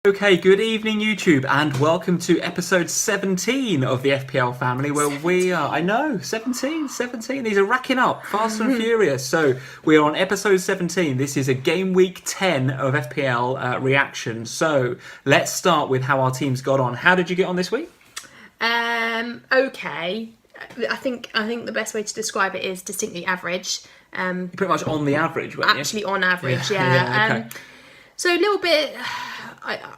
Okay, good evening YouTube and welcome to episode 17 of the FPL family where 17. We are, I know, 17, these are racking up, fast and furious. So we are on episode 17, this is a game week 10 of FPL reaction. So let's start with how our teams got on. How did you get on this week? Okay, I think the best way to describe it is distinctly average. You're pretty much on the average, weren't you? Actually on average, yeah. Okay. So a little bit,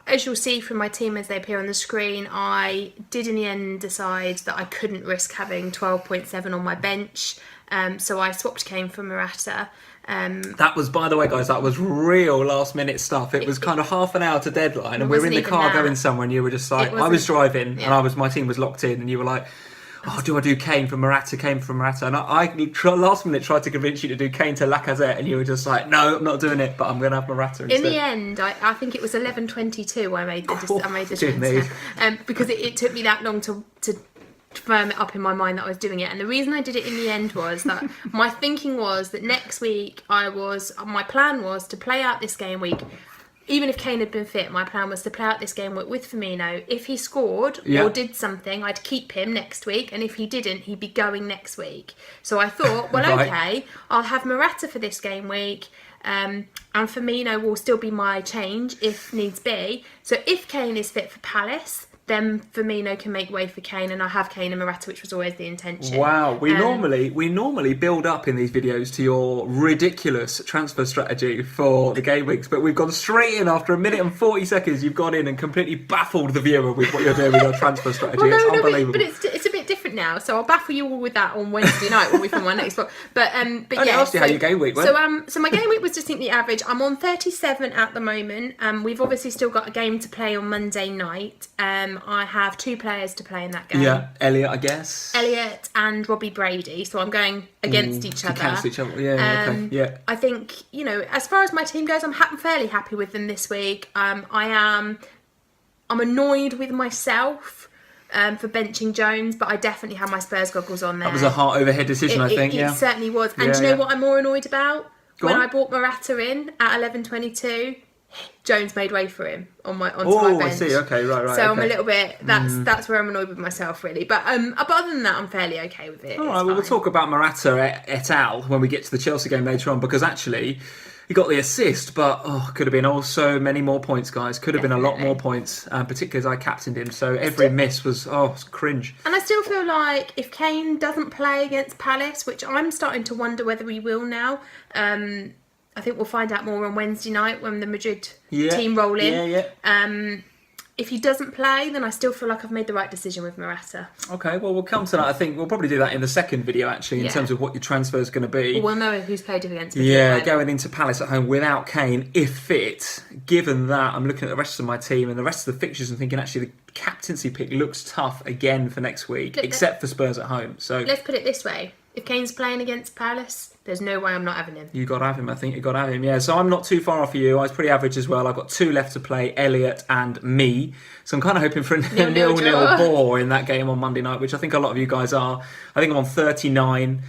as you'll see from my team as they appear on the screen, I did in the end decide that I couldn't risk having 12.7 on my bench. So I swapped Kane for Morata. That was, by the way, guys, that was real last minute stuff. It was kind of half an hour to deadline and we were in the car going somewhere and you were just like, I was driving and my team was locked in and you were like, oh, do I do Kane for Morata, And I last minute tried to convince you to do Kane to Lacazette and you were just like, no, I'm not doing it, but I'm going to have Morata instead. In the end, I think it was 11:22 I made the transfer. Because it took me that long to firm it up in my mind that I was doing it. And the reason I did it in the end was that my thinking was that next week my plan was to play out this game week. Even if Kane had been fit, my plan was to play out this game with Firmino. If he scored or did something, I'd keep him next week. And if he didn't, he'd be going next week. So I thought, well, right. Okay, I'll have Morata for this game week. And Firmino will still be my change if needs be. So if Kane is fit for Palace, then Firmino can make way for Kane, and I have Kane and Morata, which was always the intention. Wow, we normally build up in these videos to your ridiculous transfer strategy for the game weeks, but we've gone straight in after 1 minute and 40 seconds. You've gone in and completely baffled the viewer with what you're doing with your transfer strategy. It's unbelievable. But it's a bit different now, so I'll baffle you all with that on Wednesday night when we film my next vlog. But yeah, asked you how your game week went. So my game week was distinctly average. I'm on 37 at the moment. We've obviously still got a game to play on Monday night. I have 2 players to play in that game. Yeah, Elliot, I guess. Elliot and Robbie Brady. So I'm going against each other. Against each other, okay. Yeah. I think, as far as my team goes, I'm fairly happy with them this week. I'm annoyed with myself for benching Jones, but I definitely have my Spurs goggles on there. That was a heart over head decision, I think. It certainly was. And do you know what I'm more annoyed about? I bought Morata in at 11:22. Jones made way for him onto my bench. Oh, I see. Okay, right. So I'm a little bit. That's where I'm annoyed with myself, really. But other than that, I'm fairly okay with it. All right. Well, we'll talk about Morata et al. When we get to the Chelsea game later on, because actually he got the assist, but could have been so many more points, guys. Could have been a lot more points, particularly as I captained him. So every miss was cringe. And I still feel like if Kane doesn't play against Palace, which I'm starting to wonder whether he will now. I think we'll find out more on Wednesday night when the Madrid team roll in. Yeah. If he doesn't play, then I still feel like I've made the right decision with Morata. Okay, well, we'll come to that. I think we'll probably do that in the second video, actually, in terms of what your transfer is going to be. We'll know who's played against Madrid. Yeah, going into Palace at home without Kane, if fit. Given that, I'm looking at the rest of my team and the rest of the fixtures and thinking, actually, the captaincy pick looks tough again for next week, except for Spurs at home. So let's put it this way. If Kane's playing against Palace, there's no way I'm not having him. You got to have him. I think you got to have him. Yeah. So I'm not too far off of you. I was pretty average as well. I've got 2 left to play, Elliot and me. So I'm kind of hoping for a 0-0 bore in that game on Monday night, which I think a lot of you guys are. I think I'm on 39.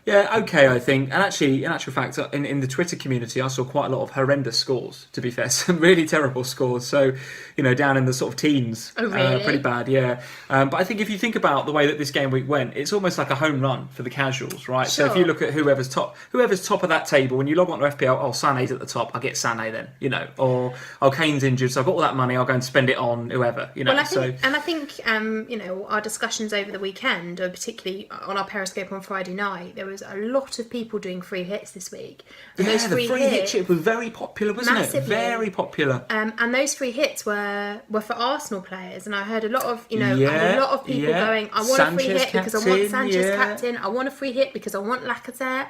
Yeah, okay, I think. And actually, in actual fact, in the Twitter community, I saw quite a lot of horrendous scores, to be fair. Some really terrible scores. So, down in the sort of teens. Oh, really? Pretty bad, yeah. But I think if you think about the way that this game week went, it's almost like a home run for the casuals, right? Sure. So if you look at whoever's top of that table, when you log on to FPL, Sané's at the top, I get Sané then, or, Kane's injured, so I've got all that money, I'll go and spend it on whoever, Well, I think, our discussions over the weekend, or particularly on our Periscope on Friday night, there was a lot of people doing free hits this week. And the free hit chip was very popular, wasn't it? Very popular. And those free hits were for Arsenal players, and I heard a lot of I had a lot of people going, I want a free hit because I want Sanchez captain. I want a free hit because I want Lacazette.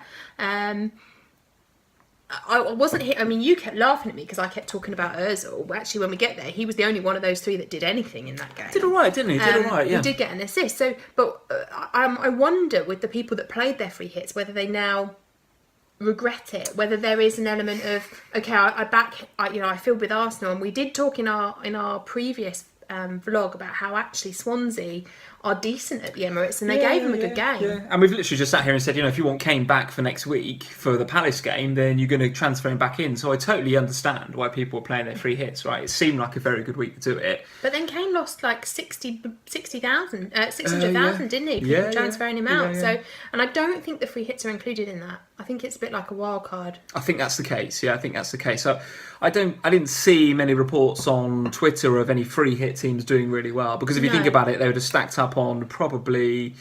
I wasn't hit. I mean, you kept laughing at me because I kept talking about Ozil. Actually, when we get there, he was the only one of those 3 that did anything in that game. Did all right, didn't he? Did all right, yeah. He did get an assist. So, but I wonder with the people that played their free hits whether they now regret it, whether there is an element of I feel with Arsenal, and we did talk in our previous vlog about how actually Swansea are decent at the Emirates, and they gave him a good game. Yeah. And we've literally just sat here and said, if you want Kane back for next week for the Palace game, then you're going to transfer him back in. So I totally understand why people are playing their free hits, right? It seemed like a very good week to do it. But then Kane lost like 600,000, didn't he? For transferring him out. Yeah. So, and I don't think the free hits are included in that. I think it's a bit like a wild card. I think that's the case. Yeah, I think that's the case. So I didn't see many reports on Twitter of any free hit teams doing really well, because if you think about it, they would have stacked up on probably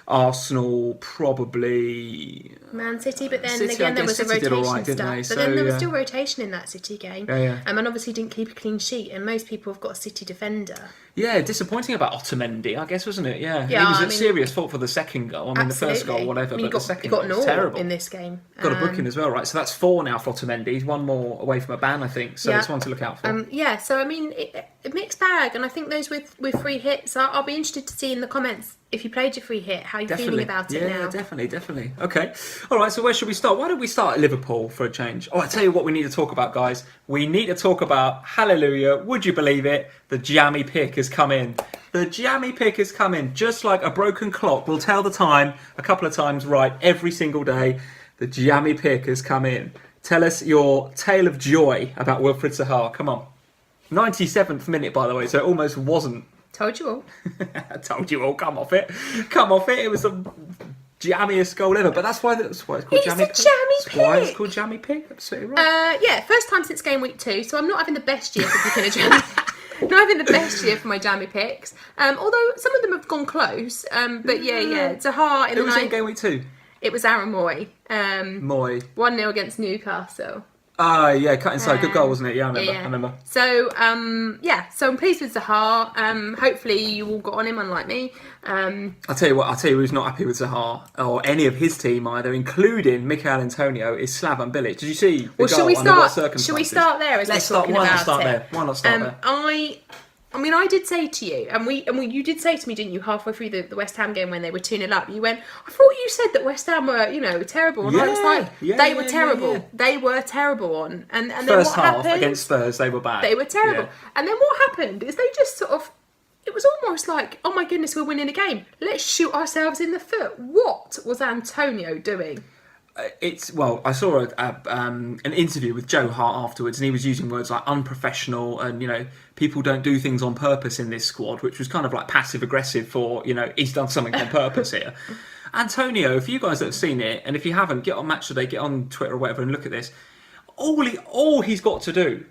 Arsenal, probably Man City, but then City, again there was City a rotation stuff. But then there was still rotation in that City game. And obviously didn't keep a clean sheet, and most people have got a City defender. Yeah, disappointing about Otamendi, I guess, wasn't it? Yeah, he was at serious fault for the second goal. I mean, the first goal, whatever, but the second goal was terrible. In this game. Got a booking as well, right? So that's 4 now for Otamendi. He's 1 more away from a ban, I think. So it's one to look out for. So I mean, a mixed bag, and I think those with free hits, I'll be interested to see in the comments if you played your free hit, how you're feeling about it now. Yeah, definitely. Okay. All right, so where should we start? Why don't we start at Liverpool for a change? Oh, I tell you what we need to talk about, guys. We need to talk about, hallelujah, would you believe it? The jammy pick has come in. The jammy pick has come in. Just like a broken clock will tell the time a couple of times right every single day. The jammy pick has come in. Tell us your tale of joy about Wilfried Zaha. Come on. 97th minute, by the way, so it almost wasn't. Told you all. I told you all. Come off it. It was the jammiest goal ever. But that's why it's called jammy pick. That's why it's called jammy pick. Absolutely right. First time since game week 2, so I'm not having the best year for picking a jammy. Not having the best year for my jammy picks. Although some of them have gone close. But Zaha in Who was in game week 2? It was Aaron Moy. 1-0 against Newcastle. Cut inside. Good goal, wasn't it? Yeah, I remember. So, so I'm pleased with Zaha. Hopefully you all got on him, unlike me. I'll tell you who's not happy with Zaha, or any of his team either, including Mikel Antonio, is Slaven Bilic. Did you see the goal? Should we start there? Why not start there? I mean, I did say to you, and you did say to me, didn't you, halfway through the West Ham game when they were 2-0 up, you went, I thought you said that West Ham were, terrible. And I was like, they were terrible. Yeah. They were terrible and then First what half happened? Against Spurs, they were bad. They were terrible. Yeah. And then what happened is they just sort of, it was almost like, oh my goodness, we're winning a game. Let's shoot ourselves in the foot. What was Antonio doing? I saw an interview with Joe Hart afterwards, and he was using words like unprofessional and, people don't do things on purpose in this squad, which was kind of like passive aggressive for, he's done something on purpose here. Antonio, for you guys that have seen it, and if you haven't, get on Match Today, get on Twitter or whatever and look at this. All he's got to do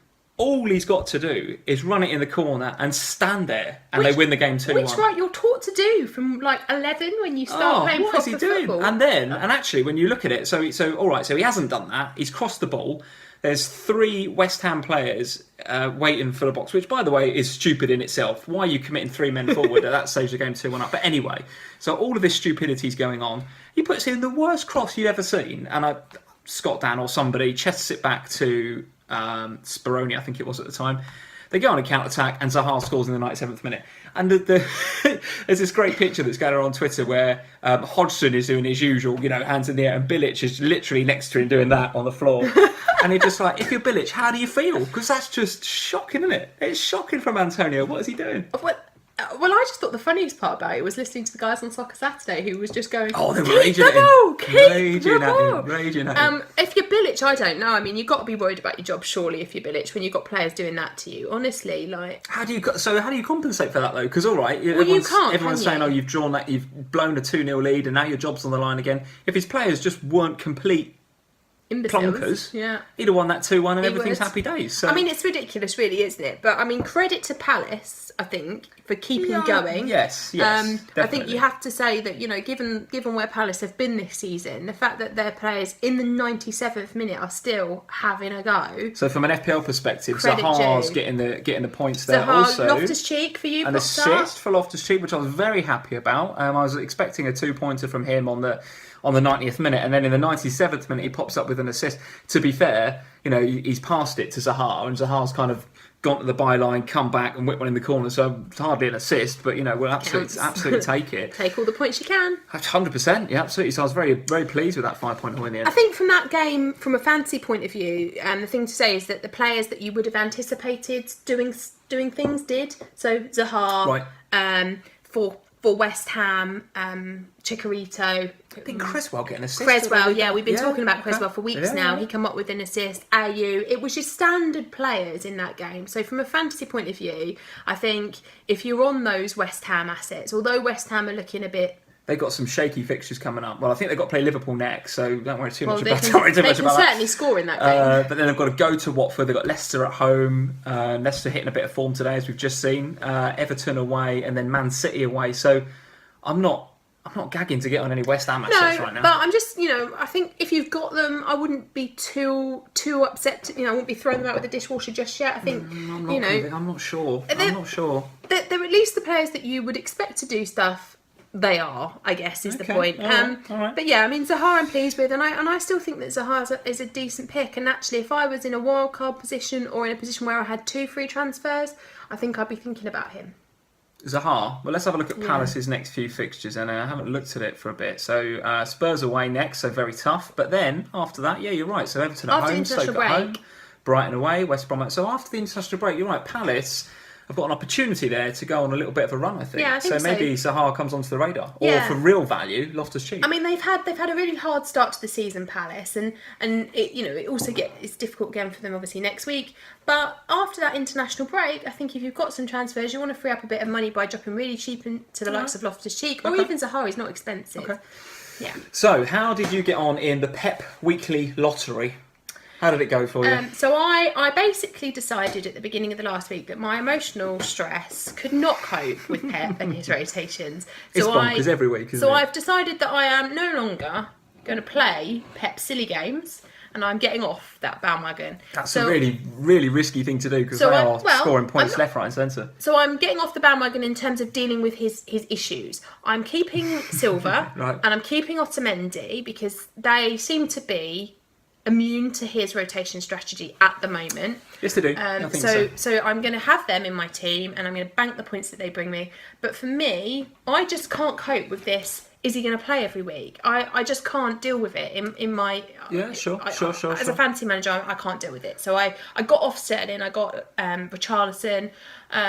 is run it in the corner and stand there, and they win the game 2-1. Which, right, you're taught to do from like 11 when you start playing proper football. What is he doing? And actually, when you look at it, so he hasn't done that. He's crossed the ball. There's 3 West Ham players waiting for the box, which, by the way, is stupid in itself. Why are you committing 3 men forward at that stage of the game 2-1 up? But anyway, so all of this stupidity is going on. He puts in the worst cross you've ever seen, and Scott Dan or somebody chests it back to Speroni, I think it was at the time. They go on a counter-attack, and Zaha scores in the 97th minute. And there's this great picture that's going on Twitter where Hodgson is doing his usual, hands in the air, and Bilic is literally next to him doing that on the floor. And you're just like, if you're Bilic, how do you feel? Because that's just shocking, isn't it? It's shocking from Antonio. What is he doing? Well, I just thought the funniest part about it was listening to the guys on Soccer Saturday who was just going, they were raging at him. Raging at him. If you're Bilic, I don't know. I mean, you've got to be worried about your job, surely, if you're Bilic, when you've got players doing that to you. Honestly, like... How do you compensate for that, though? Because, all right, you can't, everyone's saying, you've blown a 2-0 lead and now your job's on the line again. If his players just weren't complete plonkers, he'd have won that 2-1 and everything's happy days. So. I mean, it's ridiculous, really, isn't it? But, I mean, credit to Palace, I think, for keeping going. Yes, I think you have to say that, given where Palace have been this season, the fact that their players in the 97th minute are still having a go. So from an FPL perspective, Zaha's getting the points there. Zaha, also Loftus-Cheek for you, an assist for Loftus-Cheek, which I was very happy about. I was expecting a 2-pointer from him on the 90th minute, and then in the 97th minute he pops up with an assist. To be fair, he's passed it to Zaha, and Zaha's kind of gone to the byline, come back and whip one in the corner, so it's hardly an assist, but we'll absolutely take it. Take all the points you can. 100%, yeah, absolutely. So I was very, very pleased with that 5-point win in the end. I think from that game, from a fantasy point of view, the thing to say is that the players that you would have anticipated doing things did. So Zaha, for for West Ham, Chicharito. I think Creswell getting an assist. Creswell, yeah, we've been talking about Creswell for weeks now. He come up with an assist. AU, it was just standard players in that game. So from a fantasy point of view, I think if you're on those West Ham assets, although West Ham are looking a bit... They've got some shaky fixtures coming up. Well, I think they've got to play Liverpool next, so don't worry too much about that. They can certainly score in that game. But then they've got to go to Watford. They've got Leicester at home. Leicester hitting a bit of form today, as we've just seen. Everton away, and then Man City away. So I'm not gagging to get on any West Ham assets right now. But I'm just, I think if you've got them, I wouldn't be too upset. I wouldn't be throwing them out with the dishwasher just yet. I think, I'm not sure. They're at least the players that you would expect to do stuff. They are, I guess, is the point. All right. But yeah, I mean, Zaha I'm pleased with, and I still think that Zaha is a decent pick. And actually, if I was in a wild card position or in a position where I had 2 free transfers, I think I'd be thinking about him. Zaha. Well, let's have a look at Palace's next few fixtures, and I haven't looked at it for a bit. So Spurs away next, so very tough. But then after that, yeah, you're right. So Everton at home, Stoke at home, Brighton away, West Brom. So after the international break, you're right. Palace have got an opportunity there to go on a little bit of a run, I think. Yeah, I think so. Maybe Zaha comes onto the radar, or for real value, Loftus-Cheek. I mean, they've had a really hard start to the season, Palace, and it also it's difficult again for them obviously next week. But after that international break, I think if you've got some transfers, you want to free up a bit of money by dropping really cheap into the likes of Loftus-Cheek, or even Zaha. He's not expensive. Okay. Yeah. So, how did you get on in the Pep Weekly Lottery? How did it go for you? So I basically decided at the beginning of the last week that my emotional stress could not cope with Pep and his rotations. It's bonkers every week, isn't it? So I've decided that I am no longer going to play Pep silly games, and I'm getting off that bandwagon. That's a really, really risky thing to do, because they are scoring points left, right and centre. So I'm getting off the bandwagon in terms of dealing with his issues. I'm keeping Silva right. and I'm keeping Otamendi because they seem to be immune to his rotation strategy at the moment. Yes, they do. I think so I'm going to have them in my team, and I'm going to bank the points that they bring me. But for me, I just can't cope with this. Is he going to play every week? I just can't deal with it in my... Yeah, sure. As a fantasy manager, I can't deal with it. So I got off Sterling, I got Richarlison.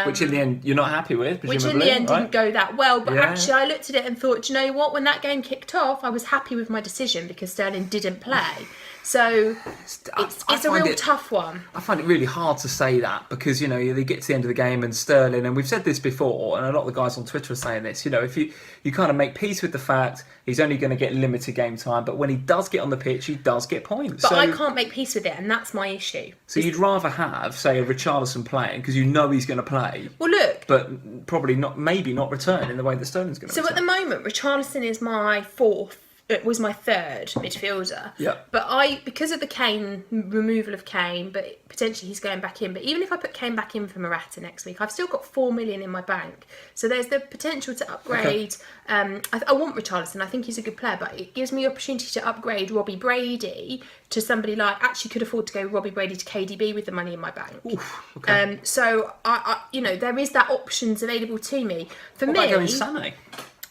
Which in the end you're not happy with, presumably. Which in the end didn't go that well. But actually I looked at it and thought, do you know what? When that game kicked off, I was happy with my decision because Sterling didn't play. So it's a real tough one. I find it really hard to say that because, they get to the end of the game and Sterling, and we've said this before, and a lot of the guys on Twitter are saying this, if you kind of make peace with the fact he's only going to get limited game time, but when he does get on the pitch, he does get points. But I can't make peace with it, and that's my issue. So you'd rather have, say, a Richarlison playing because he's going to play. Well, look. But probably maybe not return in the way that Sterling's going to return. So at the moment, Richarlison is my third midfielder. Yeah. But because of the removal of Kane, but potentially he's going back in. But even if I put Kane back in for Morata next week, I've still got 4 million in my bank. So there's the potential to upgrade. Okay. I want Richarlison. I think he's a good player, but it gives me the opportunity to upgrade Robbie Brady to somebody like, actually could afford to go Robbie Brady to KDB with the money in my bank. Oof, okay. So I there is that options available to me. What about going Sané?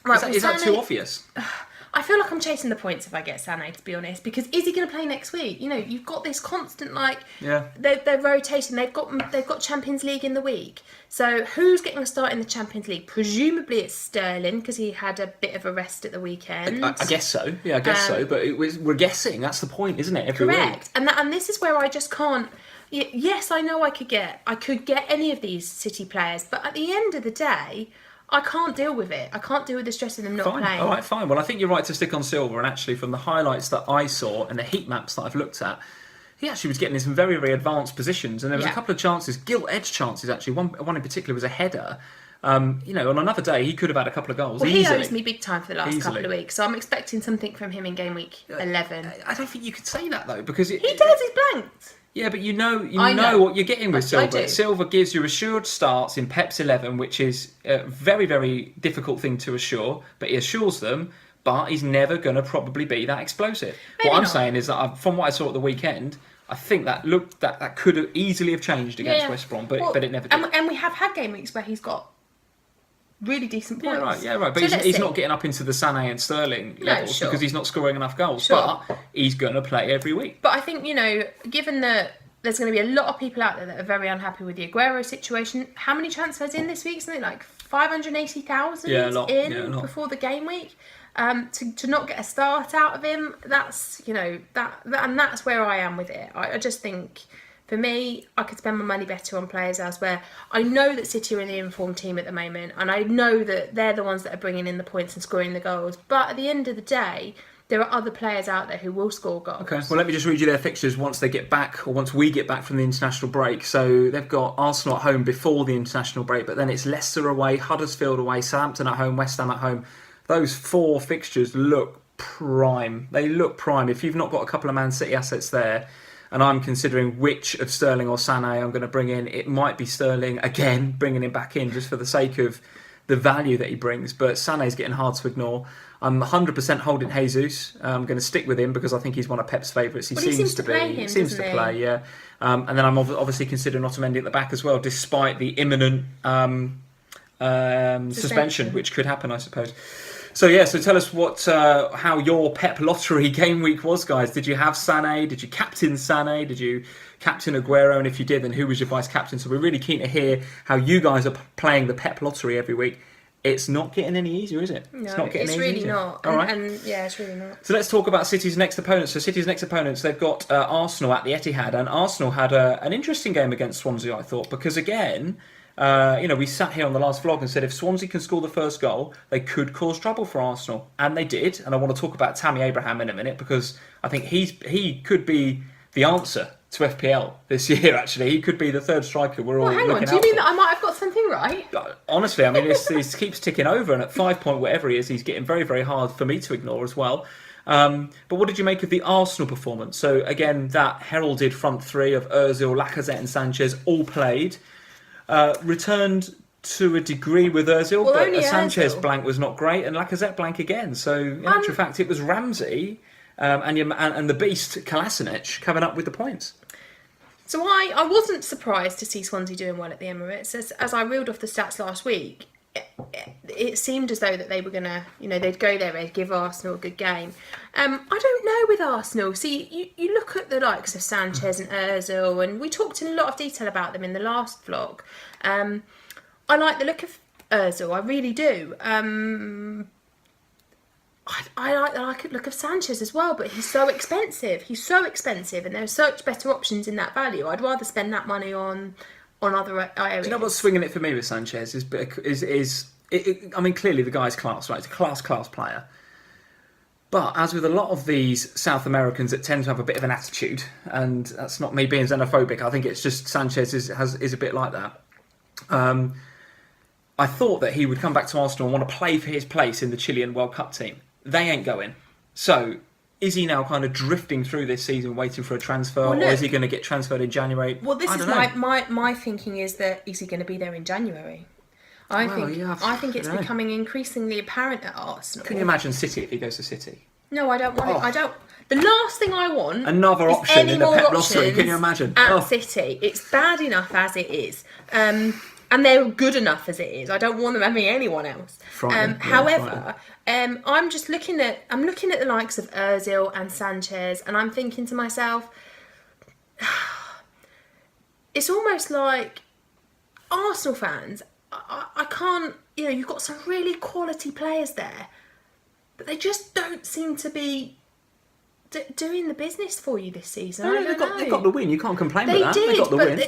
Right, is that too obvious? I feel like I'm chasing the points if I get Sané, to be honest, because is he going to play next week? You've got this constant they're rotating. They've got Champions League in the week. So who's getting a start in the Champions League? Presumably it's Sterling because he had a bit of a rest at the weekend. I guess so. Yeah, I guess so. But we're guessing. That's the point, isn't it? Every correct. week. And this is where I just can't. Yes, I know I could get any of these City players, but at the end of the day, I can't deal with it. I can't deal with the stress of them not playing. All right, fine. Well, I think you're right to stick on Silva. And actually, from the highlights that I saw and the heat maps that I've looked at, he actually was getting in some very, very advanced positions. And there was a couple of chances, gilt-edged chances, actually. One in particular was a header. On another day, he could have had a couple of goals. Well, easily. He owes me big time for the last couple of weeks. So I'm expecting something from him in game week 11. I don't think you could say that, though, because... He does, he's blanked. Yeah, but you know what you're getting with Silva. Silva gives you assured starts in Pep's 11, which is a very, very difficult thing to assure, but he assures them, but he's never going to probably be that explosive. Maybe what I'm saying is that from what I saw at the weekend, I think that could have easily have changed against West Brom, but it never did. And we have had game weeks where he's got really decent points. Yeah, right. But he's not getting up into the Sané and Sterling levels because he's not scoring enough goals. Sure. But he's going to play every week. But I think, given that there's going to be a lot of people out there that are very unhappy with the Aguero situation. How many transfers in this week? Something like 580,000 before the game week. To not get a start out of him, that's, and that's where I am with it. I just think, for me, I could spend my money better on players elsewhere. I know that City are in the informed team at the moment, and I know that they're the ones that are bringing in the points and scoring the goals. But at the end of the day, there are other players out there who will score goals. Okay, well, let me just read you their fixtures once they get back, or once we get back from the international break. So they've got Arsenal at home before the international break, but then it's Leicester away, Huddersfield away, Southampton at home, West Ham at home. Those 4 fixtures look prime. They look prime. If you've not got a couple of Man City assets there, and I'm considering which of Sterling or Sané I'm going to bring in, it might be Sterling, again, bringing him back in just for the sake of the value that he brings. But Sané's getting hard to ignore. I'm 100% holding Jesus. I'm going to stick with him because I think he's one of Pep's favourites. He seems to play. He seems to play, yeah. And then I'm obviously considering Otamendi at the back as well, despite the imminent suspension, which could happen, I suppose. So tell us how your Pep lottery game week was, guys. Did you have Sané? Did you captain Sané? Did you captain Aguero? And if you did, then who was your vice captain? So we're really keen to hear how you guys are playing the Pep lottery every week. It's not getting any easier, is it? No, it's not getting it's any really easier. not. All right. And yeah, it's really not. So let's talk about City's next opponents. So City's next opponents, they've got Arsenal at the Etihad, and Arsenal had an interesting game against Swansea, I thought, because again, we sat here on the last vlog and said if Swansea can score the first goal, they could cause trouble for Arsenal, and they did. And I want to talk about Tammy Abraham in a minute because I think he could be the answer to FPL this year. Actually, he could be the third striker we're all looking out for. Do you mean that I might have got something right? Honestly, I mean, this keeps ticking over, and at 5 point whatever he is, he's getting very, very hard for me to ignore as well. But what did you make of the Arsenal performance? So again, that heralded front three of Ozil, Lacazette and Sanchez all played. Returned to a degree with Ozil, but a Sanchez blank was not great, and Lacazette blank again. So in actual fact, it was Ramsey and the beast Kolasinac coming up with the points. So I wasn't surprised to see Swansea doing well at the Emirates. As I reeled off the stats last week, it seemed as though that they were going to, they'd go there, they'd give Arsenal a good game. I don't know with Arsenal. See, you look at the likes of Sanchez and Ozil, and we talked in a lot of detail about them in the last vlog. I like the look of Ozil, I really do. I like the look of Sanchez as well, but he's so expensive. And there's such better options in that value. I'd rather spend that money on other areas. Do you know what's swinging it for me with Sanchez I mean, clearly the guy's class, right? He's a class player. But as with a lot of these South Americans that tend to have a bit of an attitude, and that's not me being xenophobic, I think it's just Sanchez is a bit like that. I thought that he would come back to Arsenal and want to play for his place in the Chilean World Cup team. They ain't going. So is he now kind of drifting through this season waiting for a transfer, or is he going to get transferred in January? Well, this is my thinking is that is he going to be there in January? I think it's becoming increasingly apparent at Arsenal. Can you imagine City if he goes to City? No, I don't want it. I don't. The last thing I want another option in the Pep lottery. Can you imagine? At City, it's bad enough as it is. And they're good enough as it is. I don't want them having anyone else. However, I'm looking at the likes of Ozil and Sanchez, and I'm thinking to myself, it's almost like Arsenal fans. I can't. You've got some really quality players there, but they just don't seem to be doing the business for you this season. They got the win. You can't complain with that. They got the win.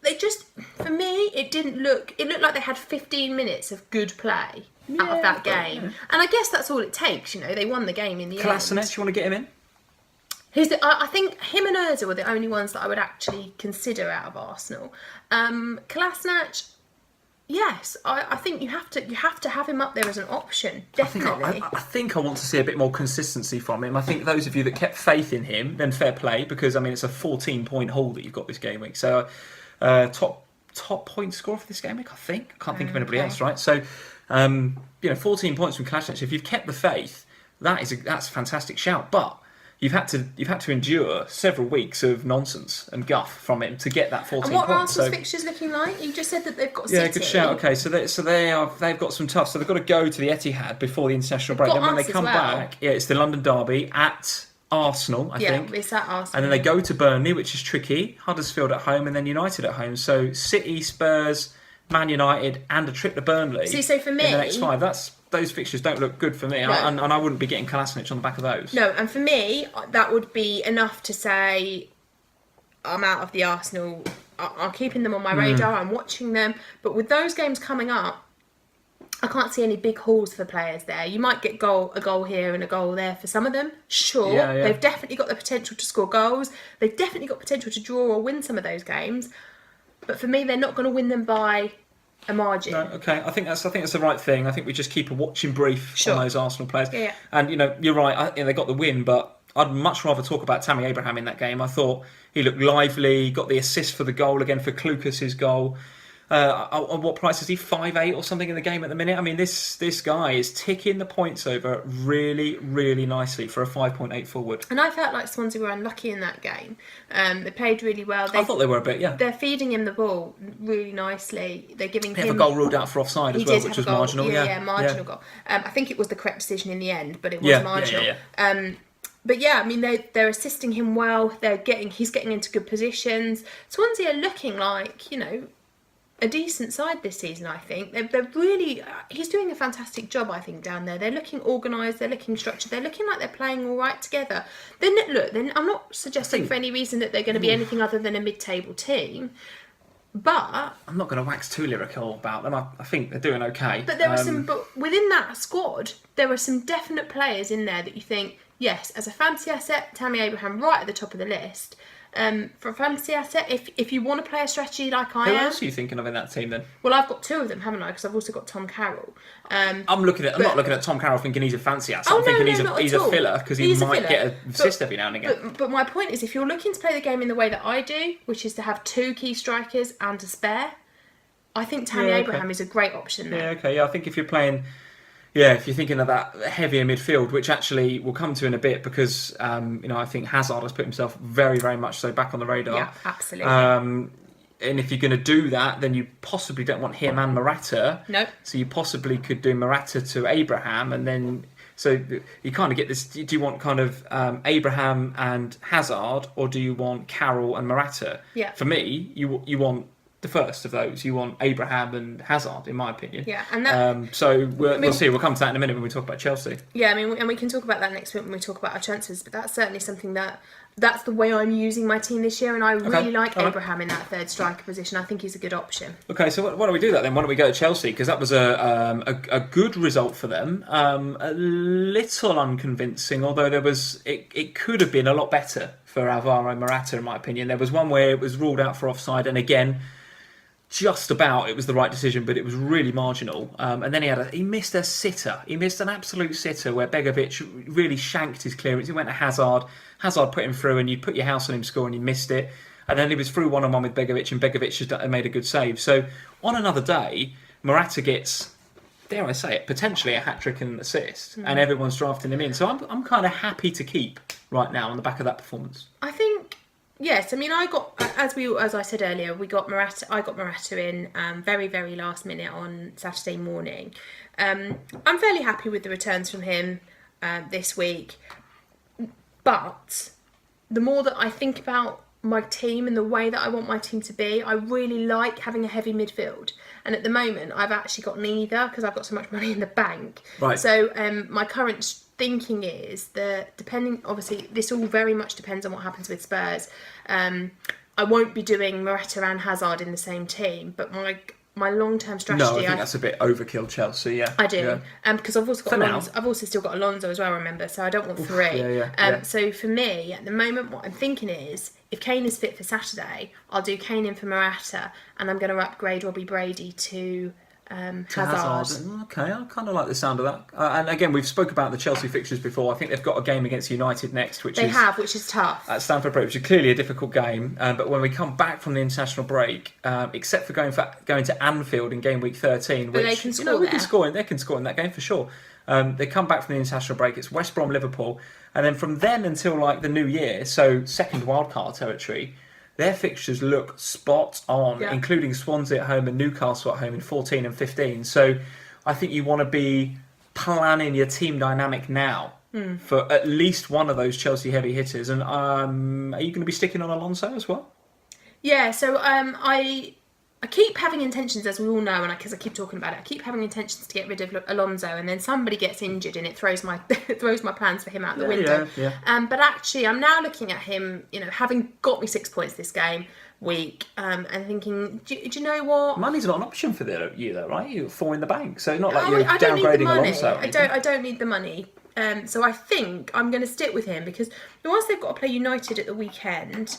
They just, for me, it looked like they had 15 minutes of good play out of that game. Yeah. And I guess that's all it takes, They won the game in the end. Kolasinac, you want to get him in? I think him and Ozil are the only ones that I would actually consider out of Arsenal. Kolasinac, yes, I think you have to have him up there as an option. Definitely. I think I want to see a bit more consistency from him. I think those of you that kept faith in him, then fair play, because it's a 14-point haul that you've got this game week. So top point scorer for this game week, I think. I can't think of anybody else, right? So 14 points from Kolasinac. If you've kept the faith, that's a fantastic shout. But you've had to endure several weeks of nonsense and guff from him to get that 14 points. And what are Arsenal's fixtures looking like? You just said that they've got City. Yeah, good shout. Okay, so they've got some tough. So they've got to go to the Etihad before the international break. Then when they come back, it's the London derby at Arsenal, I think. Yeah, it's at Arsenal. And then they go to Burnley, which is tricky. Huddersfield at home, and then United at home. So City, Spurs, Man United, and a trip to Burnley. See, so for me, in the next 5, those fixtures don't look good for me, no. and I wouldn't be getting Kolasinac on the back of those. No, and for me, that would be enough to say I'm out of the Arsenal. I'm keeping them on my radar. I'm watching them, but with those games coming up, I can't see any big hauls for players there. You might get a goal here and a goal there for some of them. Sure, they've definitely got the potential to score goals. They've definitely got potential to draw or win some of those games. But for me, they're not going to win them by a margin. No, okay, I think that's the right thing. I think we just keep a watching brief on those Arsenal players. Yeah. And you're right. They got the win, but I'd much rather talk about Tammy Abraham in that game. I thought he looked lively. Got the assist for the goal again for Klukas' goal. On what price is he? 5.8 or something in the game at the minute. I mean, this guy is ticking the points over really, really nicely for a 5.8 forward. And I felt like Swansea were unlucky in that game. They played really well. I thought they were a bit, yeah. They're feeding him the ball really nicely. They're giving him... a goal ruled out for offside as well, which was marginal. Yeah, marginal goal. I think it was the correct decision in the end, but it was marginal. Yeah. But yeah, I mean, they're assisting him well. He's getting into good positions. Swansea are looking like, a decent side this season, I think. They're really... He's doing a fantastic job, I think, down there. They're looking organised, they're looking structured, they're looking like they're playing all right together. Then I'm not suggesting for any reason that they're going to be anything other than a mid-table team, but... I'm not going to wax too lyrical about them. I think they're doing okay. But there are but within that squad, there are some definite players in there that you think, yes, as a fantasy asset, Tammy Abraham right at the top of the list. For a fantasy asset, if you want to play a strategy like I am... Who else are you thinking of in that team then? Well, I've got 2 of them, haven't I? Because I've also got Tom Carroll. I'm not looking at Tom Carroll thinking he's a fancy asset. I'm thinking he's a filler because he might get an assist every now and again. But my point is, if you're looking to play the game in the way that I do, which is to have 2 key strikers and a spare, I think Tammy Abraham is a great option there. Yeah, okay. Yeah, I think if you're playing... Yeah, if you're thinking of that heavier midfield, which actually we'll come to in a bit because, I think Hazard has put himself very, very much so back on the radar. Yeah, absolutely. And if you're going to do that, then you possibly don't want him and Morata. No. So you possibly could do Morata to Abraham and then... So you kind of get this... Do you want kind of Abraham and Hazard or do you want Carroll and Morata? Yeah. For me, you want... the first of those. You want Abraham and Hazard, in my opinion. Yeah, and that... so we'll see. We'll come to that in a minute when we talk about Chelsea. Yeah, I mean, and we can talk about that next week when we talk about our chances, but that's certainly something that's the way I'm using my team this year, and I really like Abraham in that third striker position. I think he's a good option. Okay, so why don't we do that then? Why don't we go to Chelsea? Because that was a good result for them. A little unconvincing, although it could have been a lot better for Alvaro Morata, in my opinion. There was one where it was ruled out for offside, and again... just about it was the right decision, but it was really marginal. And then he missed a sitter. He missed an absolute sitter where Begovic really shanked his clearance. He went to Hazard. Hazard put him through, and you put your house on him score, and he missed it. And then he was through 1-on-1 with Begovic, and Begovic has made a good save. So on another day, Morata gets, dare I say it, potentially a hat-trick and an assist, and everyone's drafting him in. So I'm kind of happy to keep right now on the back of that performance. I think... Yes, I mean, I got, as I said earlier, I got Morata in very, very last minute on Saturday morning. I'm fairly happy with the returns from him this week, but the more that I think about my team and the way that I want my team to be, I really like having a heavy midfield. And at the moment, I've actually got neither because I've got so much money in the bank. Right. So my current thinking is that obviously this all very much depends on what happens with Spurs. I won't be doing Morata and Hazard in the same team, but my long-term strategy... No, I think that's a bit overkill, Chelsea, yeah. I do, yeah. Because I've also still got Alonso as well, remember, so I don't want 3. Yeah. So for me, at the moment, what I'm thinking is, if Kane is fit for Saturday, I'll do Kane in for Morata, and I'm going to upgrade Robbie Brady to Hazard. Okay, I kind of like the sound of that. And again, we've spoke about the Chelsea fixtures before. I think they've got a game against United next, which is tough. At Stamford Bridge, which is clearly a difficult game. But when we come back from the international break, except for going to Anfield in game week 13, but they can score they can score in that game for sure. They come back from the international break. It's West Brom, Liverpool, and then from then until like the new year, so second wildcard territory. Their fixtures look spot on, including Swansea at home and Newcastle at home in 14 and 15. So I think you want to be planning your team dynamic now for at least one of those Chelsea heavy hitters. And are you going to be sticking on Alonso as well? Yeah, so I keep having intentions, as we all know, and because I keep talking about it, I keep having intentions to get rid of Alonso, and then somebody gets injured, and it throws my plans for him out the window. Yeah. But actually, I'm now looking at him, having got me 6 points this game week, and thinking, do you know what? Money's not an option for you, though, right? You're 4 in the bank, so not like I you're don't need the downgrading money. Alonso. I don't need the money. So I think I'm going to stick with him because whilst they've got to play United at the weekend,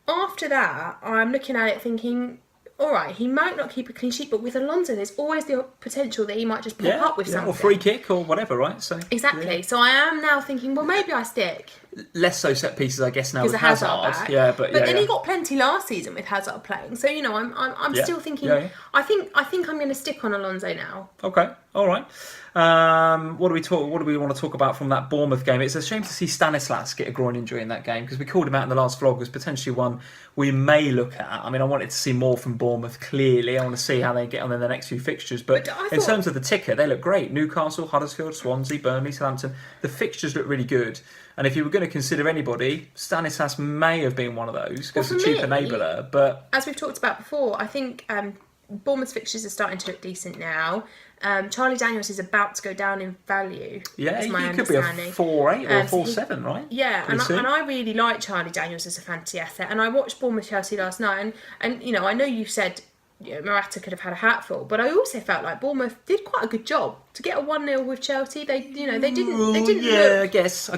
after that, I'm looking at it thinking, all right, he might not keep a clean sheet, but with Alonso, there's always the potential that he might just pop up with something. Or free kick or whatever, right? So exactly. Yeah. So I am now thinking, well, maybe I stick. Less so set pieces, I guess, now with Hazard back. Yeah, but then he got plenty last season with Hazard playing. So I'm still thinking. I think I'm going to stick on Alonso now. Okay, all right. What do we want to talk about from that Bournemouth game? It's a shame to see Stanislas get a groin injury in that game because we called him out in the last vlog as potentially one we may look at. I mean, I wanted to see more from Bournemouth. Clearly, I want to see how they get on in the next few fixtures. But in terms of the ticker, they look great. Newcastle, Huddersfield, Swansea, Burnley, Southampton. The fixtures look really good. And if you were going to consider anybody, Stanislas may have been one of those because it's a cheap enabler. But as we've talked about before, I think Bournemouth's fixtures are starting to look decent now. Charlie Daniels is about to go down in value. Yeah, he could be a 4.8 or 4.7, right? Yeah, and I really like Charlie Daniels as a fantasy asset. And I watched Bournemouth Chelsea last night, and I know you said Morata could have had a hatful, but I also felt like Bournemouth did quite a good job to get a 1-0 with Chelsea. They didn't. Yeah, I guess.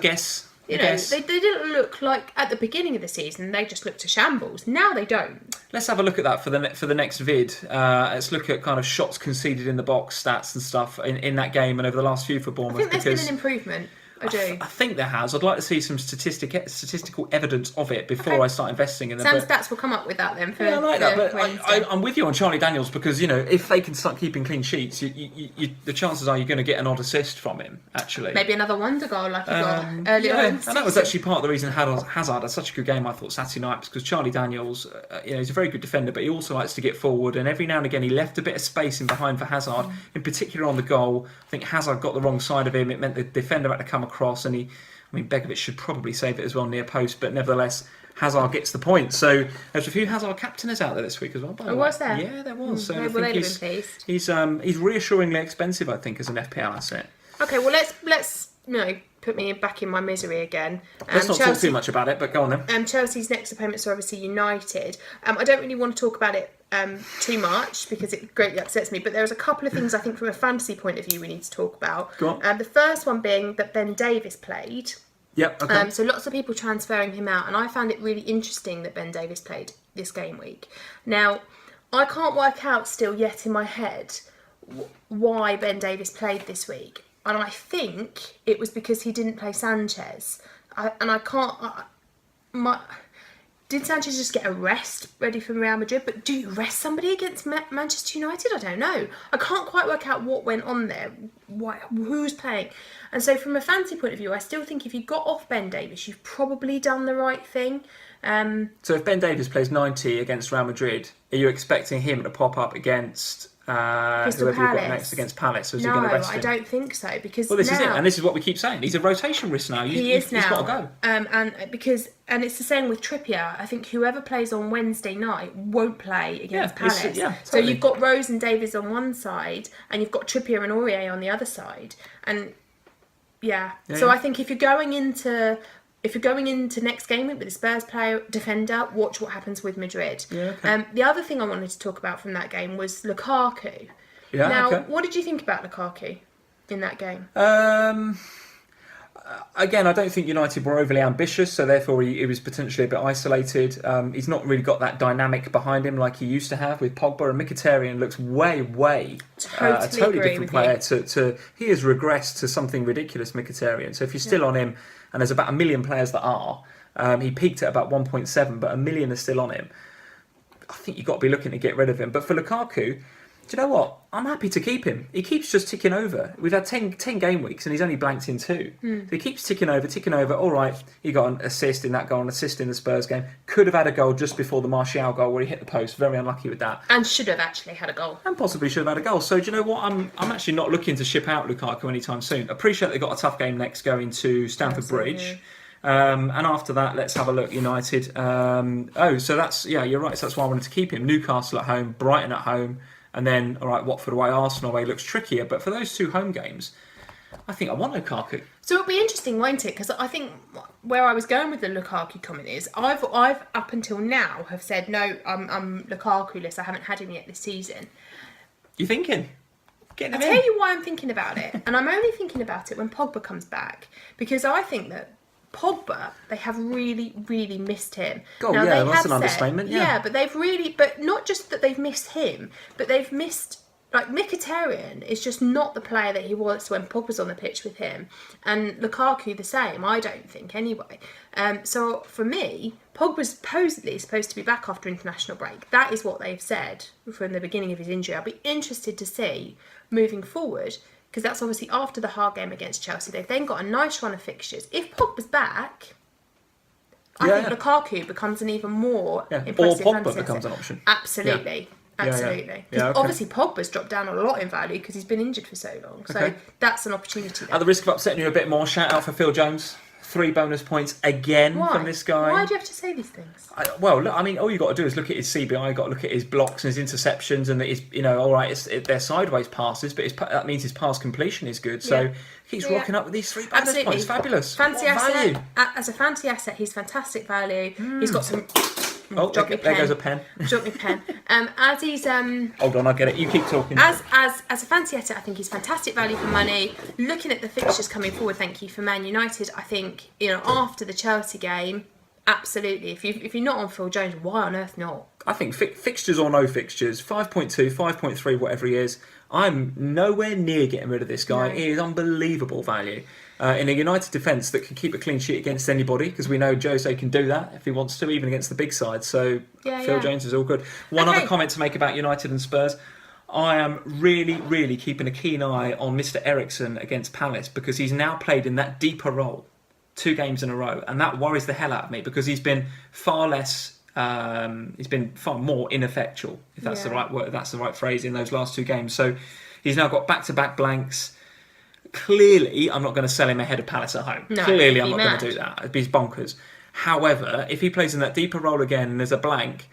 They didn't look like at the beginning of the season. They just looked a shambles. Now they don't. Let's have a look at that for the next vid. Let's look at kind of shots conceded in the box stats and stuff in that game and over the last few for Bournemouth. I think there's been an improvement. I do. I think there has. I'd like to see some statistical evidence of it before I start investing in them. Sam Stats will come up with that then. I like that. But I'm with you on Charlie Daniels because if they can start keeping clean sheets, the chances are you're going to get an odd assist from him. Actually, maybe another wonder goal like he got earlier on. And that was actually part of the reason Hazard had such a good game. I thought Saturday night because Charlie Daniels, he's a very good defender, but he also likes to get forward. And every now and again, he left a bit of space in behind for Hazard. In particular on the goal, I think Hazard got the wrong side of him. It meant the defender had to come across, and Begovic should probably save it as well near post, but nevertheless, Hazard gets the point. So there's a few Hazard captainers out there this week as well. Was there? Yeah, there was. So I think he's reassuringly expensive, I think, as an FPL asset. Okay, well let's put me back in my misery again. Let's not talk too much about it, but go on then. Chelsea's next opponents are obviously United. I don't really want to talk about it too much because it greatly upsets me, but there's a couple of things I think from a fantasy point of view we need to talk about. Go on. The first one being that Ben Davies played. Yep. Okay. So lots of people transferring him out, and I found it really interesting that Ben Davies played this game week. Now, I can't work out still yet in my head why Ben Davies played this week, and I think it was because he didn't play Sanchez. Did Sanchez just get a rest ready for Real Madrid? But do you rest somebody against Manchester United? I don't know. I can't quite work out what went on there, who's playing. And so from a fantasy point of view, I still think if you got off Ben Davies, you've probably done the right thing. So if Ben Davies plays 90 against Real Madrid, are you expecting him to pop up against whoever you've got next against Palace? Or is he going to rest him? I don't think so. Because this is it, and this is what we keep saying. He's a rotation risk now. He's got to go. And it's the same with Trippier. I think whoever plays on Wednesday night won't play against Palace. Totally. So you've got Rose and Davies on one side, and you've got Trippier and Aurier on the other side. And so I think if you're going into next game with a Spurs player defender, watch what happens with Madrid. Yeah, okay. The other thing I wanted to talk about from that game was Lukaku. Yeah, now, okay. What did you think about Lukaku in that game? Again, I don't think United were overly ambitious, so therefore he was potentially a bit isolated. He's not really got that dynamic behind him like he used to have with Pogba, and Mkhitaryan looks way a totally different player. He has regressed to something ridiculous, Mkhitaryan. So if you're still on him, and there's about 1 million players that are, he peaked at about 1.7, but 1 million are still on him. I think you've got to be looking to get rid of him. But for Lukaku, Do you know what? I'm happy to keep him. He keeps just ticking over. We've had 10 game weeks and he's only blanked in 2. So he keeps ticking over. All right, he got an assist in that goal, an assist in the Spurs game. Could have had a goal just before the Martial goal where he hit the post. Very unlucky with that. And should have actually had a goal. And possibly should have had a goal. So do you know what? I'm actually not looking to ship out Lukaku anytime soon. Appreciate they've got a tough game next going to Stamford Bridge. And after that, let's have a look. United. So that's, you're right. So that's why I wanted to keep him. Newcastle at home, Brighton at home. And then, all right, Watford away, Arsenal away looks trickier. But for those 2 home games, I think I want Lukaku. So it'll be interesting, won't it? Because I think where I was going with the Lukaku comment is I've up until now have said, no, I'm Lukaku-less. I haven't had him yet this season. You thinking? I'll tell you why I'm thinking about it. And I'm only thinking about it when Pogba comes back. Because I think that Pogba, they have really, really missed him. God, now, that's an understatement. Yeah, but not just that they've missed him, but they've missed, like, Mkhitaryan is just not the player that he was when Pogba's on the pitch with him. And Lukaku the same, I don't think, anyway. So for me, Pogba's supposedly supposed to be back after international break. That is what they've said from the beginning of his injury. I'll be interested to see moving forward, because that's obviously after the hard game against Chelsea. They've then got a nice run of fixtures. If Pogba's back, I think Lukaku becomes an even more impressive. Or Pogba becomes an option. Absolutely. Absolutely. Because obviously Pogba's dropped down a lot in value because he's been injured for so long. So that's an opportunity there. At the risk of upsetting you a bit more, shout out for Phil Jones. 3 bonus points again from this guy. Why do you have to say these things? Look, I mean, all you got to do is look at his CBI. You got to look at his blocks and his interceptions, and his, all right, they're sideways passes, but that means his pass completion is good. So he keeps rocking up with these 3 bonus points. Fabulous. Fancy asset. Value. As a fancy asset, he's fantastic value. He's got some. There goes a pen. Drop me pen. As he's hold on, I get it. You keep talking. As a fancy asset, I think he's fantastic value for money. Looking at the fixtures coming forward, thank you for Man United. I think after the Chelsea game, absolutely. If you're not on Phil Jones, why on earth not? I think fixtures or no fixtures, 5.2, 5.3, whatever he is, I'm nowhere near getting rid of this guy. No. He is unbelievable value. In a United defence that can keep a clean sheet against anybody, because we know Jose can do that if he wants to, even against the big side. So Phil Jones is all good. One other comment to make about United and Spurs. I am really, really keeping a keen eye on Mr. Eriksen against Palace, because he's now played in that deeper role 2 games in a row, and that worries the hell out of me, because he's been far less. He's been far more ineffectual, if that's the right word, that's the right phrase, in those last 2 games. So he's now got back-to-back blanks. Clearly, I'm not going to sell him ahead of Palace at home. No, clearly, I'm not going to do that. It'd be bonkers. However, if he plays in that deeper role again and there's a blank,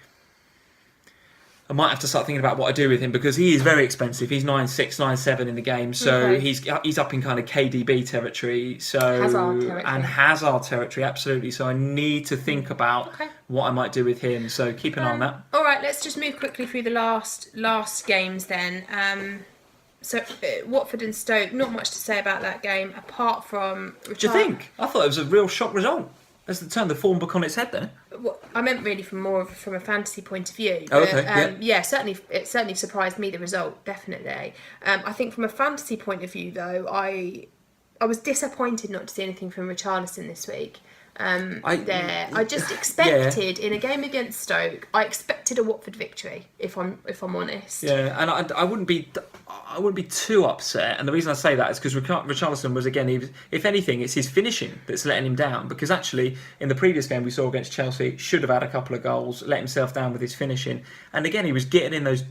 I might have to start thinking about what I do with him, because he is very expensive. He's 9.6, 9.7 in the game, so he's up in kind of KDB territory. So Hazard territory, absolutely. So I need to think about what I might do with him. So keep an eye on that. All right, let's just move quickly through the last games then. So Watford and Stoke, not much to say about that game apart from. Do you think? I thought it was a real shock result. As they turned the form book on its head there. Well, I meant really from a fantasy point of view. But, certainly it certainly surprised me, the result, definitely. I think from a fantasy point of view though, I was disappointed not to see anything from Richarlison this week. I just expected in a game against Stoke, I expected a Watford victory, if I'm honest. Yeah, and I wouldn't be too upset. And the reason I say that is because Richarlison was, again, if anything, it's his finishing that's letting him down. Because actually, in the previous game we saw against Chelsea, should have had a couple of goals, let himself down with his finishing. And again, he was getting in those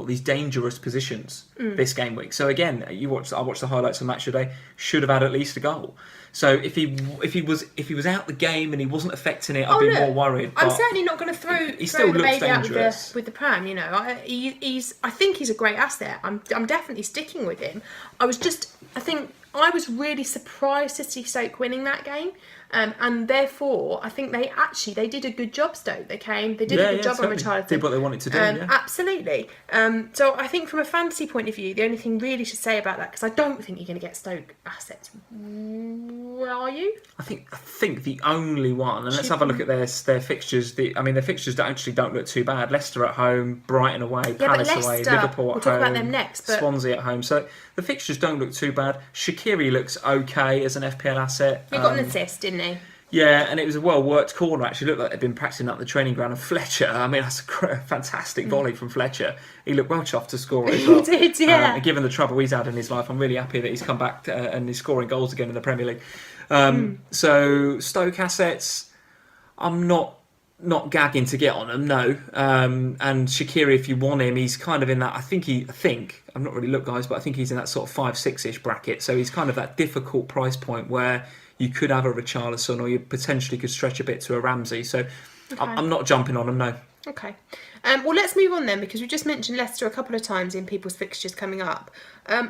these dangerous positions this game week. So again, I watched the highlights of match today. Should have had at least a goal. So if he was out the game and he wasn't affecting it, I'd be more worried. I'm certainly not going to throw the baby out with the pram. I think he's a great asset. I'm definitely sticking with him. I think I was really surprised to see Stoke winning that game. And therefore, I think they did a good job, Stoke. They did a good job on Richarlison. Did what they wanted to do, Absolutely. So I think from a fantasy point of view, the only thing really to say about that, because I don't think you're going to get Stoke assets. Are you? I think the only one, and let's have a look at their fixtures. Their fixtures don't look too bad. Leicester at home, Brighton away, Palace away, Liverpool at home. We'll talk about them next. But Swansea at home. So the fixtures don't look too bad. Shaqiri looks okay as an FPL asset. He got an assist, didn't he? Yeah, and it was a well-worked corner, actually. It looked like they'd been practicing up the training ground. And Fletcher, I mean, that's a fantastic volley from Fletcher. He looked well chuffed to score as well. He did, yeah. And given the trouble he's had in his life, I'm really happy that he's come back and he's scoring goals again in the Premier League. So, Stoke assets, I'm not gagging to get on him, no. And Shaqiri, if you want him, he's kind of in that, I think, I've not really looked, guys, but I think he's in that sort of 5-6-ish bracket. So he's kind of that difficult price point where you could have a Richarlison or you potentially could stretch a bit to a Ramsey. So okay. I'm not jumping on him, no. Okay. Well, let's move on then, because we just mentioned Leicester a couple of times in people's fixtures coming up.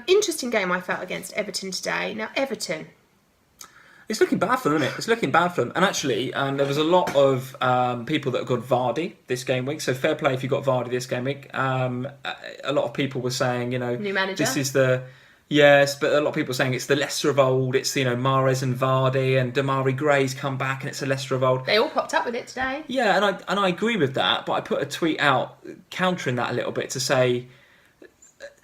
Interesting game I felt against Everton today. Now, Everton. It's looking bad for them, isn't it? It's looking bad for them. And actually, there was a lot of people that have got Vardy this game week. So fair play if you got Vardy this game week. A lot of people were saying, new manager. This is the... Yes, but a lot of people are saying it's the Leicester of old. It's, Mahrez and Vardy and Demarai Gray's come back and it's the Leicester of old. They all popped up with it today. Yeah, and I agree with that, but I put a tweet out countering that a little bit to say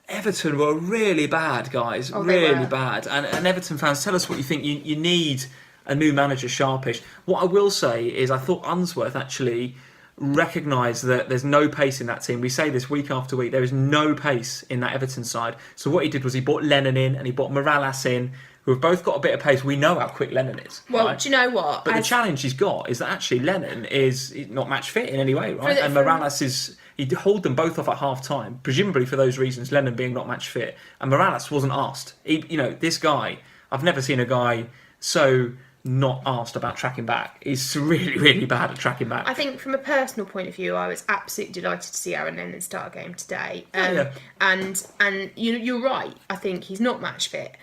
Everton were really bad, guys. Really bad. And Everton fans, tell us what you think. You need a new manager sharpish. What I will say is I thought Unsworth actually recognise that there's no pace in that team. We say this week after week. There is no pace in that Everton side. So what he did was he brought Lennon in and he brought Morales in, who have both got a bit of pace. We know how quick Lennon is. Well, right? do you know what? But the challenge he's got is that actually Lennon is not match fit in any way, right? And Morales is... He'd hold them both off at half-time, presumably for those reasons, Lennon being not match fit. And Morales wasn't asked. This guy, I've never seen a guy so not asked about tracking back. He's really, really bad at tracking back. I think from a personal point of view, I was absolutely delighted to see Aaron Lennon start a game today. Yeah. And you're right. I think he's not match fit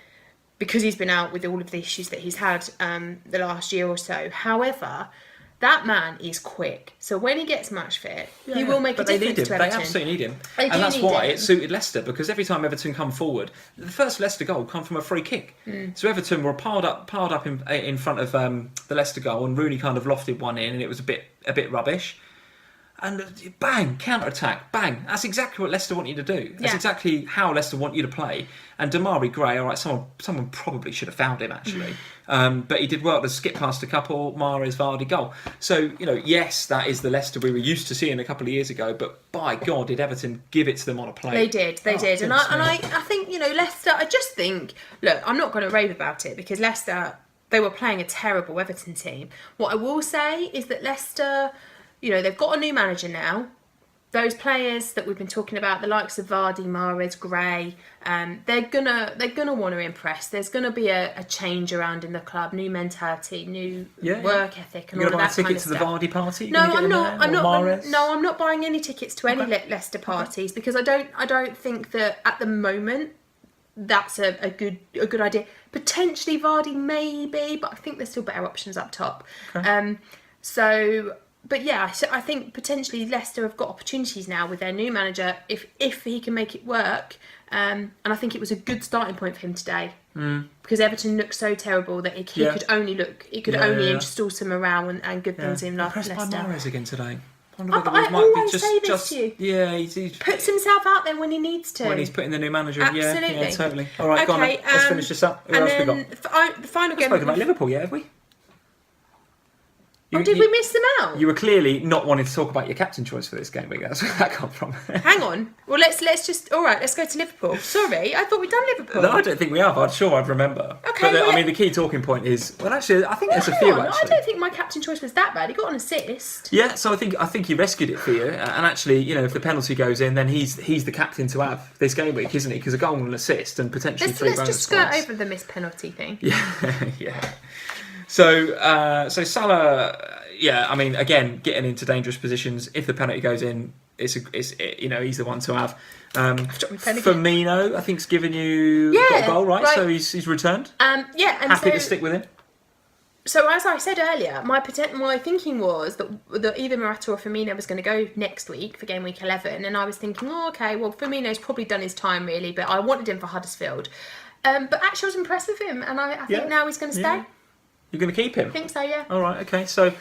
because he's been out with all of the issues that he's had the last year or so. However, that man is quick. So when he gets match fit, he will make a difference to Everton. They absolutely need him. And that's why it suited Leicester, because every time Everton come forward, the first Leicester goal come from a free kick. So Everton were piled up in front of the Leicester goal, and Rooney kind of lofted one in, and it was a bit rubbish. And bang, counter-attack, bang. That's exactly what Leicester want you to do. That's exactly how Leicester want you to play. And Demarai Gray, all right, someone probably should have found him, actually. But he did well to skip past a couple, Mahrez, Vardy goal. So, yes, that is the Leicester we were used to seeing a couple of years ago, but by God, did Everton give it to them on a play. They did. And I think, Leicester, I just think, look, I'm not going to rave about it, because Leicester, they were playing a terrible Everton team. What I will say is that Leicester... they've got a new manager now. Those players that we've been talking about, the likes of Vardy, Mahrez, Gray, they're gonna want to impress. There's gonna be a change around in the club, new mentality, new work ethic, and all of that kind of stuff. You're going to buy a ticket to the Vardy party? No, I'm not buying any tickets to any Leicester parties because I don't think that at the moment that's a good idea. Potentially Vardy, maybe, but I think there's still better options up top. Okay. But yeah, so I think potentially Leicester have got opportunities now with their new manager if he can make it work. And I think it was a good starting point for him today because Everton looked so terrible that he could only install some morale and good things in Leicester. Impressed by Mahrez again today. I always say this to you. Yeah, he puts himself out there when he needs to. When he's putting the new manager. Absolutely. Yeah, totally. All right, go on. Let's finish this up. Who else we got? The final game. We've spoken about Liverpool, have we? Did we miss them out? You were clearly not wanting to talk about your captain choice for this game, but that's where that come from. Hang on. Well, let's go to Liverpool. Sorry, I thought we'd done Liverpool. No, I don't think we have. I'm sure I'd remember. Okay. But the key talking point is, actually, I think there's a few. Actually, I don't think my captain choice was that bad. He got an assist. Yeah, so I think he rescued it for you. And actually, if the penalty goes in, then he's the captain to have this game week, isn't he? Because a goal and an assist and potentially three bonus points. Let's just skirt over the missed penalty thing. Yeah. So Salah. Yeah, I mean, again, getting into dangerous positions. If the penalty goes in, he's the one to have. Firmino, I think's given you got a goal, right? So he's returned. And happy to stick with him. So as I said earlier, my thinking was that either Morata or Firmino was going to go next week for game week 11, and I was thinking, Firmino's probably done his time really, but I wanted him for Huddersfield. But actually, I was impressed with him, and I think now he's going to stay. You're going to keep him? I think so, yeah. All right, okay. So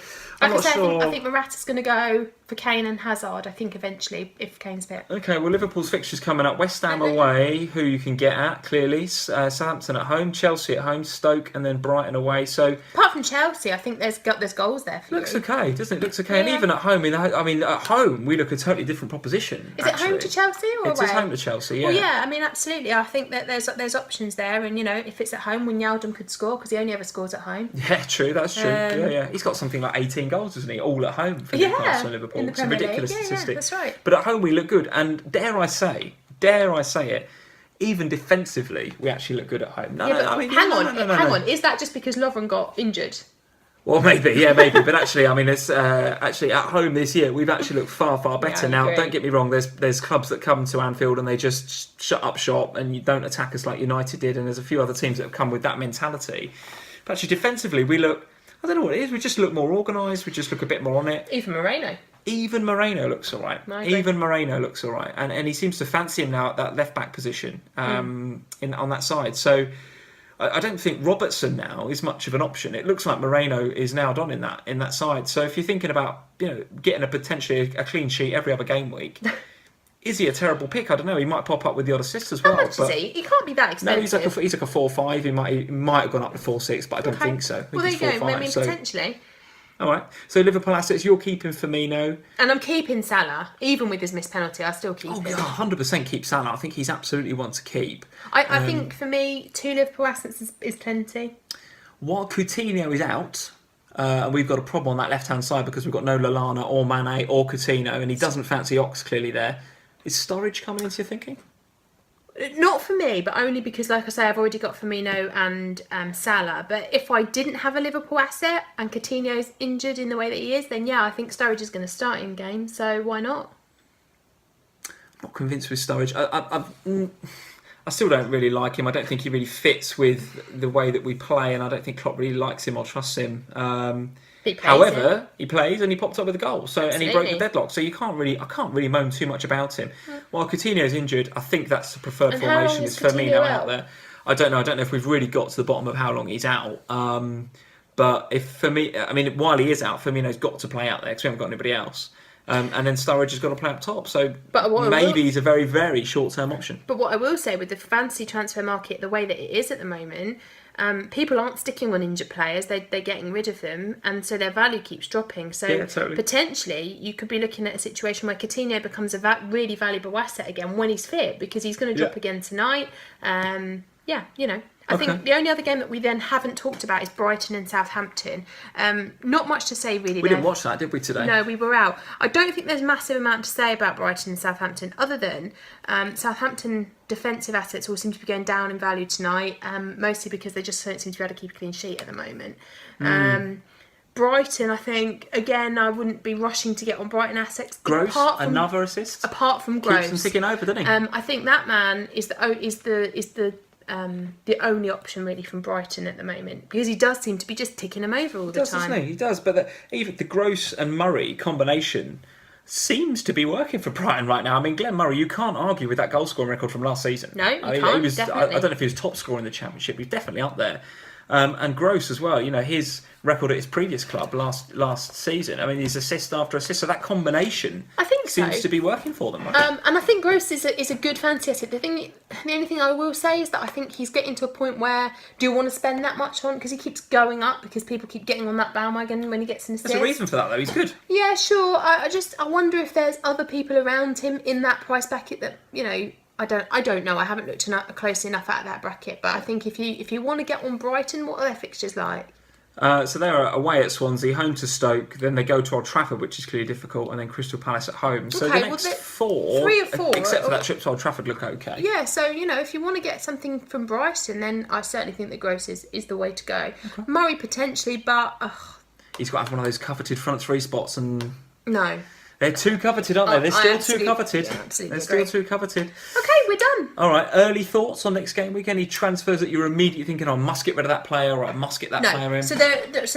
I'm not sure. I think Morata's going to go for Kane and Hazard, I think, eventually, if Kane's fit. Okay, well, Liverpool's fixtures coming up. West Ham away, who you can get at, clearly. Southampton at home, Chelsea at home, Stoke, and then Brighton away. So apart from Chelsea, I think there's goals there for looks you. okay, doesn't it? Looks okay. And even at home, at home, we look a totally different proposition. Is it home to Chelsea or away? It's home to Chelsea, yeah. Well, yeah, I mean, absolutely. I think that there's options there. And, if it's at home, Wijnaldum could score because he only ever scores at home. Yeah, true. That's true. Yeah. He's got something like 18 goals, doesn't he? All at home for Newcastle and Liverpool. It's a ridiculous statistic. Yeah, that's right. But at home, we look good. And dare I say it, even defensively, we actually look good at home. Hang on. Is that just because Lovren got injured? Well, maybe. But actually, it's actually at home this year, we've actually looked far, far better. Now, don't get me wrong. There's clubs that come to Anfield and they just shut up shop and you don't attack us like United did. And there's a few other teams that have come with that mentality. But actually, defensively, we look. I don't know what it is. We just look more organised. We just look a bit more on it. Even Moreno looks all right. And he seems to fancy him now at that left back position on that side. So I don't think Robertson now is much of an option. It looks like Moreno is nailed on in that side. So if you're thinking about getting potentially a clean sheet every other game week, is he a terrible pick? I don't know. He might pop up with the odd assist as well. How much is he? He can't be that expensive. No, he's like a 4-5. He might have gone up to 4-6, but I don't think so. Well, there you go. Potentially. All right. So Liverpool assets, you're keeping Firmino. And I'm keeping Salah. Even with his missed penalty, I still keep him. 100% keep Salah. I think he's absolutely one to keep. I think for me, 2 Liverpool assets is plenty. While Coutinho is out, and we've got a problem on that left-hand side because we've got no Lallana or Mane or Coutinho, and he doesn't fancy Ox clearly there. Is Sturridge coming into your thinking? Not for me, but only because, like I say, I've already got Firmino and Salah. But if I didn't have a Liverpool asset and Coutinho's injured in the way that he is, then yeah, I think Sturridge is going to start in game. So why not? I'm not convinced with Sturridge. I still don't really like him. I don't think he really fits with the way that we play, and I don't think Klopp really likes him or trusts him. However, he plays and he popped up with a goal, and he broke the deadlock. So I can't really moan too much about him. While Coutinho's injured, I think that's the preferred formation. Is Firmino out there? I don't know. I don't know if we've really got to the bottom of how long he's out. But while he is out, Firmino's got to play out there because we haven't got anybody else. And then Sturridge has got to play up top. So maybe he's a very, very short-term option. But what I will say with the fantasy transfer market, the way that it is at the moment, people aren't sticking on injured players. They're getting rid of them, and so their value keeps dropping. So potentially you could be looking at a situation where Coutinho becomes a really valuable asset again when he's fit, because he's going to drop again tonight. I think the only other game that we then haven't talked about is Brighton and Southampton. Not much to say really. We didn't watch that, did we, today? No, we were out. I don't think there's a massive amount to say about Brighton and Southampton, other than Southampton defensive assets all seem to be going down in value tonight, mostly because they just don't seem to be able to keep a clean sheet at the moment. Brighton, I think, again, I wouldn't be rushing to get on Brighton assets. Gross, another assist? Apart from Gross. Keeps them ticking over, doesn't he? I think that man is the only option really from Brighton at the moment, because he does seem to be just ticking them over all the time. Doesn't he? He does, but even the Gross and Murray combination seems to be working for Brighton right now. I mean, Glenn Murray, you can't argue with that goal scoring record from last season. No, you can't. Definitely. I don't know if he was top scorer in the Championship, but he's definitely up there. And Gross as well. His record at his previous club last season. I mean, he's assist after assist. So that combination, I think, seems to be working for them. And I think Gross is a good fantasy asset. The only thing I will say is that I think he's getting to a point where, do you want to spend that much on? Because he keeps going up because people keep getting on that bandwagon when he gets an assist. There's a reason for that, though. He's good. Yeah, sure. I wonder if there's other people around him in that price bracket that I don't know. I haven't looked closely enough at that bracket, but I think if you want to get on Brighton, what are their fixtures like? So they're away at Swansea, home to Stoke, then they go to Old Trafford, which is clearly difficult, and then Crystal Palace at home. So the next 3 or 4, except for that trip to Old Trafford, look okay. Yeah, so if you want to get something from Brighton, then I certainly think that Gross is the way to go. Okay. Murray potentially, but he's got to have one of those coveted front 3 spots, and no. They're too coveted, aren't they? They're still too coveted. Yeah, absolutely. They're still too coveted. Okay, we're done. All right, early thoughts on next game week? Any transfers that you're immediately thinking, I must get rid of that player, or I must get that player in? So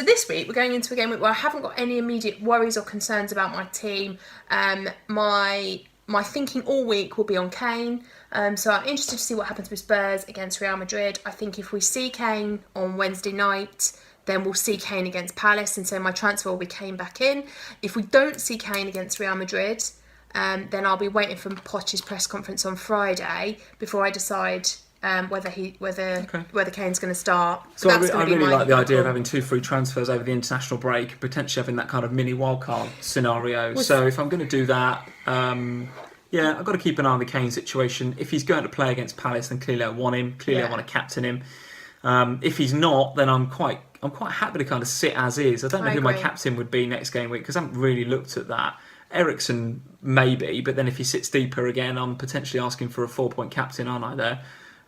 this week we're going into a game where I haven't got any immediate worries or concerns about my team. My thinking all week will be on Kane. So I'm interested to see what happens with Spurs against Real Madrid. I think if we see Kane on Wednesday night, then we'll see Kane against Palace, and so my transfer will be Kane back in. If we don't see Kane against Real Madrid, then I'll be waiting for Poch's press conference on Friday before I decide whether Kane's going to start. So I really like the idea of having 2 free transfers over the international break, potentially having that kind of mini wildcard scenario. So if I'm going to do that, I've got to keep an eye on the Kane situation. If he's going to play against Palace, then clearly I want him. Clearly I want to captain him. If he's not, then I'm quite happy to kind of sit as is. I don't know who my captain would be next game week because I haven't really looked at that. Eriksen maybe, but then if he sits deeper again, I'm potentially asking for a 4-point captain, aren't I? There.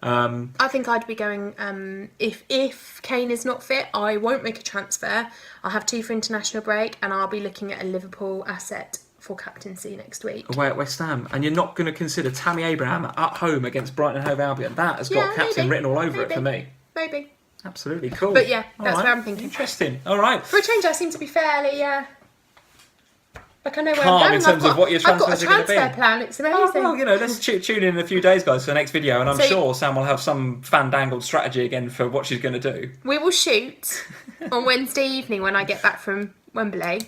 I think I'd be going. If Kane is not fit, I won't make a transfer. I'll have 2 for international break, and I'll be looking at a Liverpool asset for captaincy next week. Away at West Ham, and you're not going to consider Tammy Abraham at home against Brighton and Hove Albion. That has got captain written all over it for me. Maybe. Absolutely cool. But yeah, that's where I'm thinking. Interesting. All right. For a change, I seem to be fairly. Like I know where calm I'm going. in terms of what your transfers are going to be. I've got a transfer plan. It's amazing. Oh, well, let's tune in a few days, guys, for the next video, and I'm sure Sam will have some fandangled strategy again for what she's going to do. We will shoot on Wednesday evening when I get back from Wembley.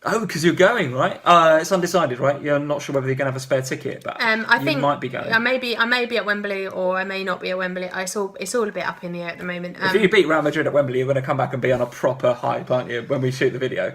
Oh, because you're going, right? It's undecided, right? You're not sure whether you're going to have a spare ticket, but I think you might be going. I may be at Wembley, or I may not be at Wembley. It's all a bit up in the air at the moment. If you beat Real Madrid at Wembley, you're going to come back and be on a proper hype, aren't you, when we shoot the video?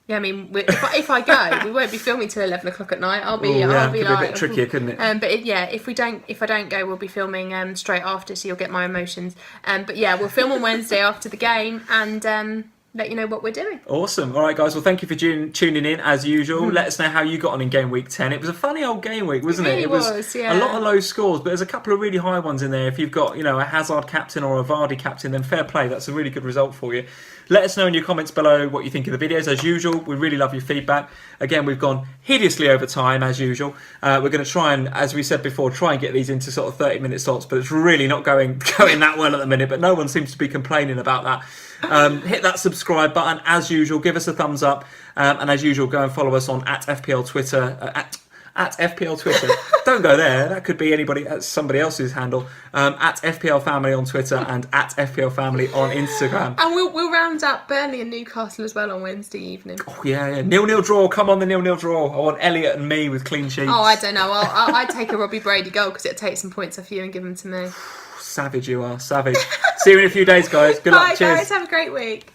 Yeah, I mean, if I go, we won't be filming till 11 o'clock at night. I'll be like, be a bit trickier, couldn't it? But if I don't go, we'll be filming straight after, so you'll get my emotions. But yeah, we'll film on Wednesday after the game, and let you know what we're doing. Awesome. All right, guys. Well, thank you for tuning in as usual. Let us know how you got on in game week 10. It was a funny old game week, wasn't it? It was a lot of low scores, but there's a couple of really high ones in there. If you've got, a Hazard captain or a Vardy captain, then fair play. That's a really good result for you. Let us know in your comments below what you think of the videos. As usual, we really love your feedback. Again, we've gone hideously over time, as usual. We're going to try and, as we said before, try and get these into sort of 30-minute slots, but it's really not going that well at the minute, but no one seems to be complaining about that. Hit that subscribe button, as usual. Give us a thumbs up. And as usual, go and follow us on @FPL Twitter, at FPL Twitter. Don't go there. That could be somebody else's handle. At FPL Family on Twitter and at FPL Family on Instagram. And we'll round up Burnley and Newcastle as well on Wednesday evening. Oh yeah. 0-0 draw. Come on, the 0-0 draw. I want Elliot and me with clean sheets. Oh, I don't know. I'd take a Robbie Brady goal because it'd take some points off you and give them to me. Savage you are. Savage. See you in a few days, guys. Good luck. Cheers. Bye, guys. Have a great week.